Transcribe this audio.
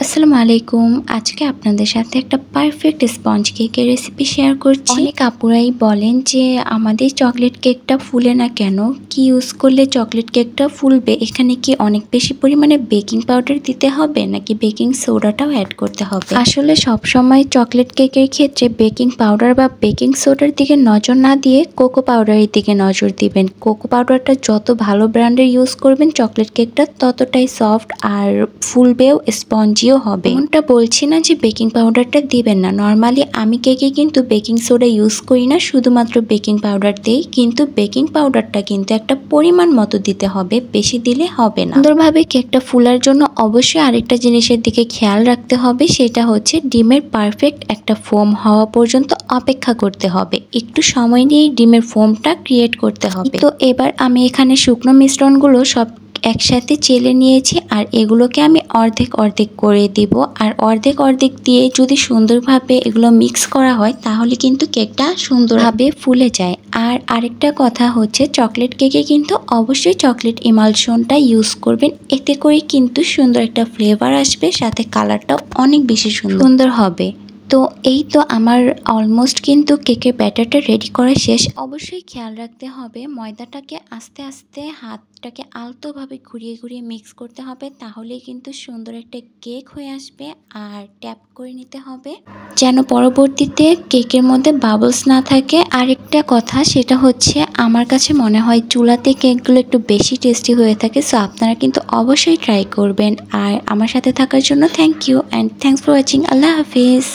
আসসালামু আলাইকুম। আজকে আপনাদের সাথে একটা পারফেক্ট স্পঞ্জ কেকের রেসিপি শেয়ার করছি। অনেক আপুরাই বলেন যে আমাদের চকলেট কেকটা ফুলে না কেন? কি ইউজ করলে চকলেট কেকটা ফুলবে? এখানে কি অনেক বেশি পরিমাণে বেকিং পাউডার দিতে হবে নাকি বেকিং সোডাটাও অ্যাড করতে হবে? আসলে সবসময় চকলেট কেকের ক্ষেত্রে বেকিং পাউডার বা বেকিং সোডার দিকে নজর না দিয়ে কোকো পাউডারের দিকে নজর দিবেন। কোকো পাউডারটা যত ভালো ব্র্যান্ডের ইউজ করবেন চকলেট কেকটা ততটাই সফট আর ফুলবেও, স্পঞ্জিও হবে। এমনটা বলছি না যে বেকিং পাউডারটা দিবেন না। নর্মালি আমি কেকে কিন্তু বেকিং সোডা ইউজ করি না, শুধুমাত্র বেকিং পাউডার দিই। কিন্তু বেকিং পাউডারটা কিন্তু একটা পরিমাণ মতো দিতে হবে, বেশি দিলে হবে না। সুন্দরভাবে কেকটা ফুলার জন্য অবশ্যই আরেকটা জিনিসের দিকে খেয়াল রাখতে হবে, সেটা হচ্ছে ডিমের পারফেক্ট একটা ফোম হওয়া পর্যন্ত অপেক্ষা করতে হবে। একটু সময় নিয়ে ডিমের ফোমটা ক্রিয়েট করতে হবে। তো এবার আমি এখানে শুকনো মিশ্রণগুলো সব একসাথে চেলে নিয়েছি আর এগুলোকে আমি অর্ধেক অর্ধেক করে দিব। আর অর্ধেক অর্ধেক দিয়ে যদি সুন্দরভাবে এগুলো মিক্স করা হয় তাহলে কিন্তু কেকটা সুন্দরভাবে ফুলে যায়। আর আরেকটা কথা হচ্ছে চকলেট কেকে কিন্তু অবশ্যই চকলেট ইমালশনটা ইউজ করবেন, এতে করে কিন্তু সুন্দর একটা ফ্লেভার আসবে, সাথে কালারটাও অনেক বেশি সুন্দর হবে। তো এই তো আমার অলমোস্ট কিন্তু কেকের ব্যাটারটা রেডি করা শেষ। অবশ্যই খেয়াল রাখতে হবে ময়দাটাকে আস্তে আস্তে হাতটাকে আলতোভাবে ঘুরিয়ে ঘুরিয়ে মিক্স করতে হবে, তাহলেই কিন্তু সুন্দর একটা কেক হয়ে আসবে। আর ট্যাপ করে নিতে হবে যেন পরবর্তীতে কেকের মধ্যে বাবলস না থাকে। আরেকটা কথা সেটা হচ্ছে আমার কাছে মনে হয় চুলাতে কেকগুলো একটু বেশি টেস্টি হয়ে থাকে। সো আপনারা কিন্তু অবশ্যই ট্রাই করবেন। আর আমার সাথে থাকার জন্য thank you and thanks for watching. আল্লাহ হাফিজ।